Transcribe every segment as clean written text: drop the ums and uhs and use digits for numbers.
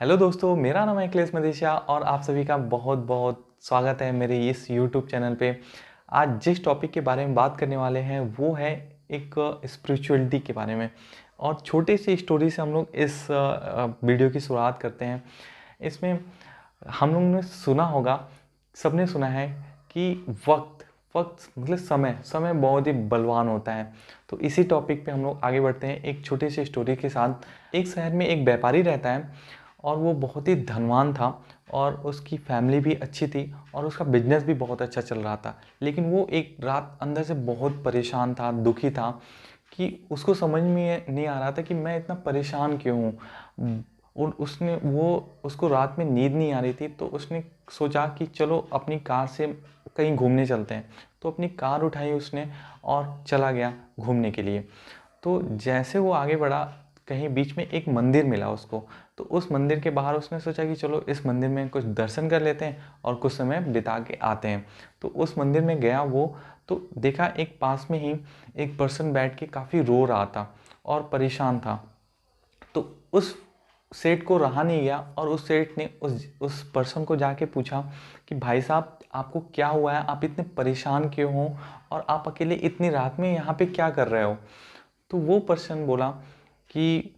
Hello दोस्तों, मेरा नाम है अखिलेश मदेशिया और आप सभी का बहुत बहुत स्वागत है मेरे इस यूट्यूब चैनल पे। आज जिस टॉपिक के बारे में बात करने वाले हैं वो है एक स्पिरिचुअलिटी के बारे में। और छोटे से स्टोरी से हम लोग इस वीडियो की शुरुआत करते हैं। इसमें हम लोगों ने सुना होगा, सबने सुना है कि वक्त वक्त मतलब समय समय बहुत ही बलवान होता है। तो इसी टॉपिक पे हम लोग आगे बढ़ते हैं एक छोटी सी स्टोरी के साथ। एक शहर में एक व्यापारी रहता है और वो बहुत ही धनवान था और उसकी फैमिली भी अच्छी थी और उसका बिजनेस भी बहुत अच्छा चल रहा था। लेकिन वो एक रात अंदर से बहुत परेशान था, दुखी था कि उसको समझ में नहीं आ रहा था कि मैं इतना परेशान क्यों हूँ। और उसको रात में नींद नहीं आ रही थी, तो उसने सोचा कि चलो अपनी कार से कहीं घूमने चलते हैं। तो अपनी कार उठाई उसने और चला गया घूमने के लिए। तो जैसे वो आगे बढ़ा, कहीं बीच में एक मंदिर मिला उसको। तो उस मंदिर के बाहर उसने सोचा कि चलो इस मंदिर में कुछ दर्शन कर लेते हैं और कुछ समय बिता के आते हैं। तो उस मंदिर में गया वो, तो देखा एक पास में ही एक पर्सन बैठ के काफ़ी रो रहा था और परेशान था। तो उस सेठ को रहा नहीं गया और उस सेठ ने उस पर्सन को जाके पूछा कि भाई साहब, आपको क्या हुआ है, आप इतने परेशान क्यों हो और आप अकेले इतनी रात में यहाँ पे क्या कर रहे हो। तो वो पर्सन बोला कि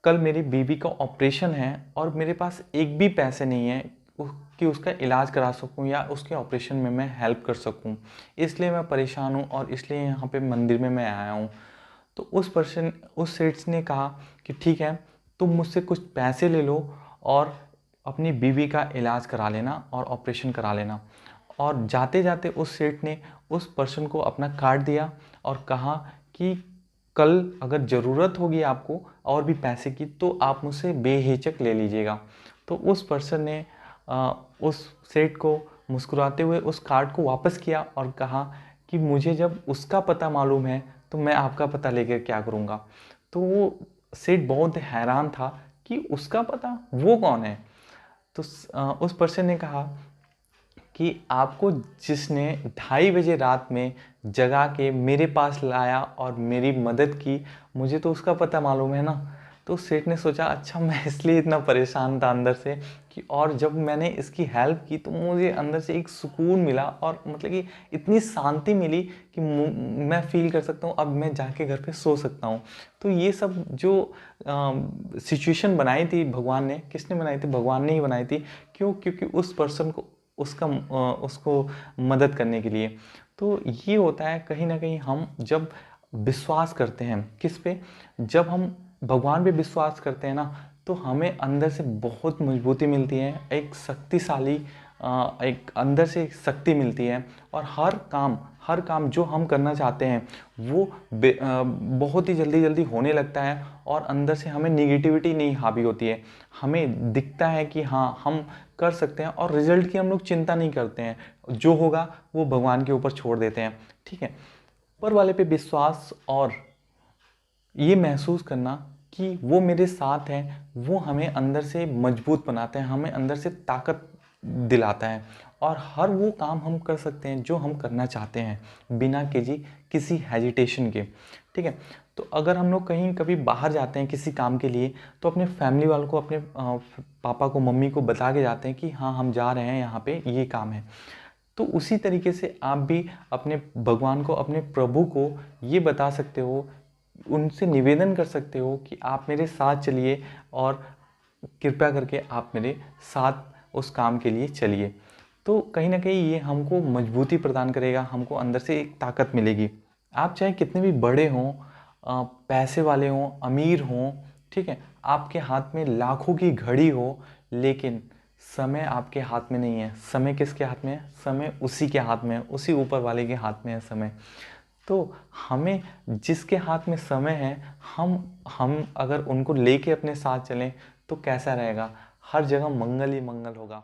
कल मेरी बीवी का ऑपरेशन है और मेरे पास एक भी पैसे नहीं है कि उसका इलाज करा सकूं या उसके ऑपरेशन में मैं हेल्प कर सकूं। इसलिए मैं परेशान हूं और इसलिए यहाँ पे मंदिर में मैं आया हूं। तो उस सेठ ने कहा कि ठीक है, तुम मुझसे कुछ पैसे ले लो और अपनी बीवी का इलाज करा लेना और ऑपरेशन करा लेना। और जाते जाते उस सेठ ने उस पर्सन को अपना कार्ड दिया और कहा कि कल अगर ज़रूरत होगी आपको और भी पैसे की तो आप मुझसे बेहिचक ले लीजिएगा। तो उस पर्सन ने उस सेठ को मुस्कुराते हुए उस कार्ड को वापस किया और कहा कि मुझे जब उसका पता मालूम है तो मैं आपका पता लेकर क्या करूँगा। तो वो सेठ बहुत हैरान था कि उसका पता, वो कौन है। तो उस पर्सन ने कहा कि आपको जिसने 2:30 बजे रात में जगा के मेरे पास लाया और मेरी मदद की, मुझे तो उसका पता मालूम है ना। तो सेठ ने सोचा, अच्छा मैं इसलिए इतना परेशान था अंदर से कि, और जब मैंने इसकी हेल्प की तो मुझे अंदर से एक सुकून मिला और मतलब कि इतनी शांति मिली कि मैं फील कर सकता हूँ अब मैं जाके घर पे सो सकता हूँ। तो ये सब जो सिचुएशन बनाई थी भगवान ने, किसने बनाई थी? भगवान ने ही बनाई थी। क्यों? क्योंकि उस पर्सन को उसको मदद करने के लिए। तो ये होता है कहीं ना कहीं, हम जब विश्वास करते हैं किस पे, जब हम भगवान पे विश्वास करते हैं ना, तो हमें अंदर से बहुत मजबूती मिलती है, एक शक्तिशाली एक अंदर से एक शक्ति मिलती है। और हर काम जो हम करना चाहते हैं वो बहुत ही जल्दी जल्दी होने लगता है और अंदर से हमें निगेटिविटी नहीं हावी होती है। हमें दिखता है कि हाँ हम कर सकते हैं और रिजल्ट की हम लोग चिंता नहीं करते हैं, जो होगा वो भगवान के ऊपर छोड़ देते हैं। ठीक है, ऊपर वाले पे विश्वास और ये महसूस करना कि वो मेरे साथ है, वो हमें अंदर से मजबूत बनाते हैं, हमें अंदर से ताकत दिलाता है। और हर वो काम हम कर सकते हैं जो हम करना चाहते हैं बिना किसी हेजिटेशन के। ठीक है, तो अगर हम लोग कहीं कभी बाहर जाते हैं किसी काम के लिए, तो अपने फैमिली वालों को, अपने पापा को, मम्मी को बता के जाते हैं कि हाँ हम जा रहे हैं यहाँ पे, ये काम है। तो उसी तरीके से आप भी अपने भगवान को, अपने प्रभु को ये बता सकते हो, उनसे निवेदन कर सकते हो कि आप मेरे साथ चलिए और कृपया करके आप मेरे साथ उस काम के लिए चलिए। तो कहीं ना कहीं ये हमको मजबूती प्रदान करेगा, हमको अंदर से एक ताकत मिलेगी। आप चाहे कितने भी बड़े हों, पैसे वाले हों, अमीर हों, ठीक है, आपके हाथ में लाखों की घड़ी हो, लेकिन समय आपके हाथ में नहीं है। समय किसके हाथ में है? समय उसी के हाथ में है, उसी ऊपर वाले के हाथ में है समय। तो हमें जिसके हाथ में समय है, हम अगर उनको लेके अपने साथ चलें तो कैसा रहेगा? हर जगह मंगल ही मंगल होगा।